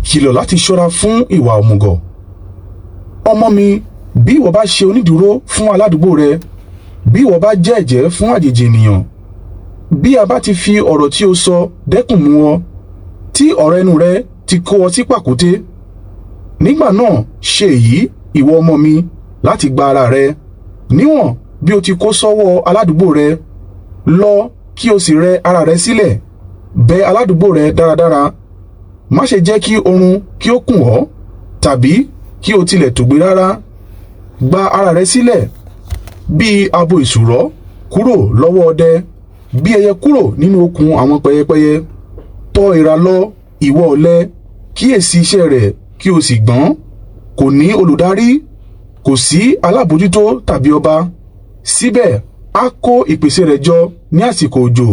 Ìkìlọ̀ láti ṣọ́ra fún ìwà òmùgọ̀. Ọmọ mi, bí ìwọ bá ṣe onídùúró fún aládùúgbò rẹ, bí ìwọ bá jẹ́ ẹ̀jẹ́ fún àjèjì ènìyàn, bí a bá ti fi ọ̀rọ̀ tí o sọ dẹ́kun mú ọ, tí ọ̀rọ̀ ẹnu rẹ ti kó ọ sí pàkúté, nígbà náà ṣe èyí, ìwọ ọmọ mi, láti gba ara rẹ. Níwọ̀n bí o ti kó sọ́wọ́ aládùúgbò rẹ, lọ kí o sì rẹ ara rẹ sílẹ̀, bẹ̀ aládùúgbò rẹ dáradára. Má ṣe jẹ́ kí oorun kí ó kùn ọ́, tàbí kí o tilẹ̀ tòògbé rárá. Gba ara rẹ sílẹ̀ bí abo ìṣùrọ̀ kúrò lọ́wọ́ ọdẹ, bí ẹyẹ kúrò nínú okùn àwọn pẹyẹpẹyẹ. Tọ̀ èèrà lọ, ìwọ ọ̀lẹ, kíyèsí iṣẹ́ rẹ̀ kí o sì gbọ́n. Kò ní olùdarí, kò sí alábòjútó tàbí ọba. Síbẹ̀ á kó ìpèsè rẹ̀ jọ ní àsìkò òjò,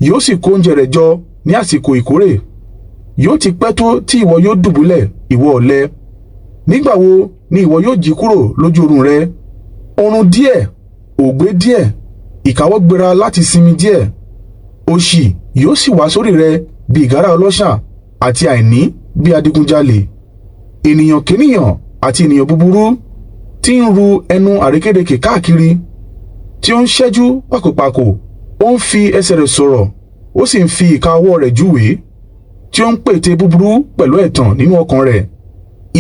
yóò sì kó oúnjẹ rẹ̀ jọ ní àsìkò ìkórè. Yóò ti pẹ́ tó tí ìwọ yóò dùbúlẹ̀, ìwọ ọ̀lẹ? Nígbà wo ni ìwọ yóò jí kúrò lójú oorun rẹ? Oorun díẹ̀, òògbé díẹ̀, ìkáwọ́gbéra láti sinmi díẹ̀. Òṣì yóò sì wá sórí rẹ bí ìgárá ọlọ́ṣà, àti àìní bí adigunjalè. Ènìyàn kénìyàn àti ènìyàn búburú tí ń ru ẹnu àrékérekè káàkiri, tí ó ń ṣẹ́jú pákòpákò, ó ń fi ẹsẹ̀ rẹ̀ sọ̀rọ̀, ó sì ń fi ìka ọwọ́ rẹ̀ júwèé, tí ó ń pète búburú pẹ̀lú ẹ̀tàn nínú ọkàn rẹ̀.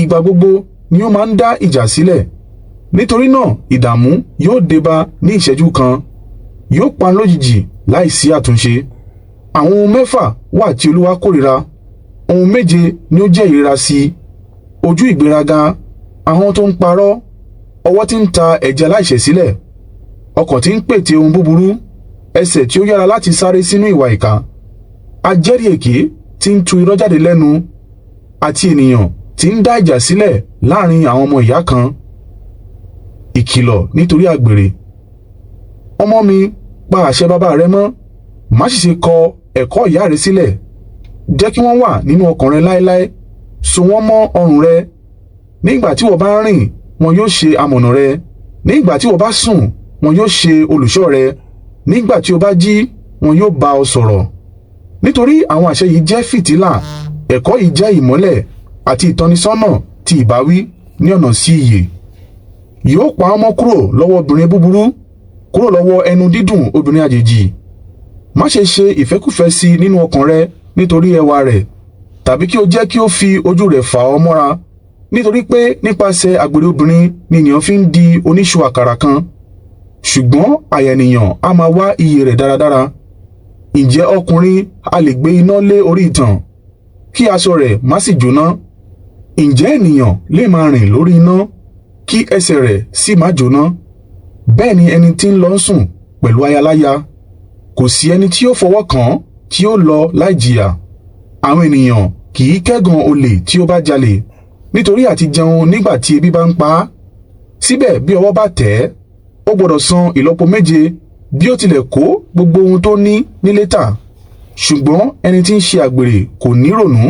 Ìgbà gbogbo ni ó máa ń dá ìjà sílẹ̀. Nítorí náà ìdààmú yóò débá ní ìṣẹ́jú kan, yóò pa lójijì láìsí àtúnṣe. Àwọn ohun mẹ́fà wà tí Olúwa kórìíra, ohun méje ni ó jẹ́ ìríra sí i: ojú ìgbéraga, ahọ́n tó ń parọ́, ọwọ́ tí ń ta ẹ̀jẹ̀ aláìṣẹ̀ sílẹ̀, ọkàn tí ń pète ohun búburú, ẹsẹ̀ tí ó yára láti sáré sínú ìwà ìkà, ajẹ́rìí èké tí ń tu irọ́ jáde lẹ́nu, àti ènìyàn tí ń dá ìjà sílẹ̀ láàrin àwọn ọmọ ìyá kan. Ìkìlọ̀ nítorí àgbèrè. Ọmọ mi, pa àṣẹ bàbá rẹ mọ́, má sì ṣe kọ ẹ̀kọ́ ìyá rẹ sílẹ̀. Jẹ́ kí wọ́n wà nínú ọkàn rẹ láéláé, so wọ́n mọ́ ọrùn rẹ. Nígbà tí wọ́n bá rìn, wọn yóò ṣe amọ̀nà rẹ. Nígbà tí wọ́n bá sùn, wọn yóò ṣe olùṣọ́ rẹ. Nígbà tí o bá jí, wọn yóò bá ọ sọ̀rọ̀. Nítorí àwọn àṣẹ yìí jẹ́ fìtílà, ẹ̀kọ́ yìí jẹ́ ìmọ́lẹ̀ àti ìtọ́nisọ́nà ti ìbáwí ní ọ̀nà sí ìyè. Yóò pa ọmọ kúrò lọ́wọ́ obìnrin búburú, kúrò lọ́wọ́ ẹnu dídùn obìnrin àjèjì. Má ṣe ṣe ìfẹ́kúfẹ̀ẹ́ sí i nínú ọkàn rẹ nítorí ẹwà rẹ̀, tàbí kí o jẹ́ kí ó fi ojú rẹ̀ fà ọ́ mọ́ra. Nítorí pé nípasẹ̀ àgbèrè obìnrin ni ènìyàn fi ń di oníṣu àkàrà kan, ṣùgbọ́n àyà ènìyàn á máa wá iyè rẹ̀ dáradára. Ǹjẹ́ ọkùnrin a lè gbé iná lé orí ìtàn, kí aṣọ rẹ̀ má sì jóná? Ǹjẹ́ ènìyàn lè máa rìn lórí iná, kí ẹsẹ̀ rẹ̀ sì má jóná? Bẹ́ẹ̀ ni ẹni tí ń lọ sùn pẹ̀lú ayaláya, kò sí ẹni tí ó fọwọ́ kàn án tí ó lọ láì jìyà. Àwọn ènìyàn kì í kẹ́gàn olè tí ó bá jalè, nítorí àti jẹun nígbà tí ebi bá ń pa á. Síbẹ̀ bí ọwọ́ bá tẹ̀ ẹ́, ó gbọdọ̀ san ìlọ́po méje bí ó tilẹ̀ kó gbogbo ohun tó ní nílé tà. Ṣùgbọ́n ẹni tí ń ṣe àgbèrè kò ní rònú.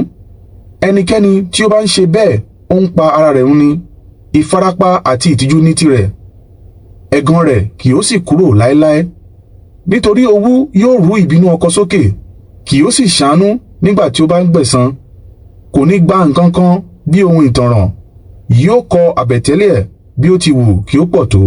Ẹnikẹ́ni tí ó bá ń ṣe bẹ́ẹ̀ ó ń pa ara rẹ̀ run ni. Ìfarapa àti ìtìjú ní tirẹ̀, ẹ̀gàn rẹ̀ kì yóò sì kúrò láéláé. Nítorí owú yóò rú ìbínú ọkọ sókè, kì yóò sì ṣàánú nígbà tí ó bá ń gbẹ̀san. Kò ní gba nǹkan kan bí ohun ìtanràn, yóò kọ àbẹ̀tẹ́lẹ̀ bí ó ti wù kí ó pọ̀ tó.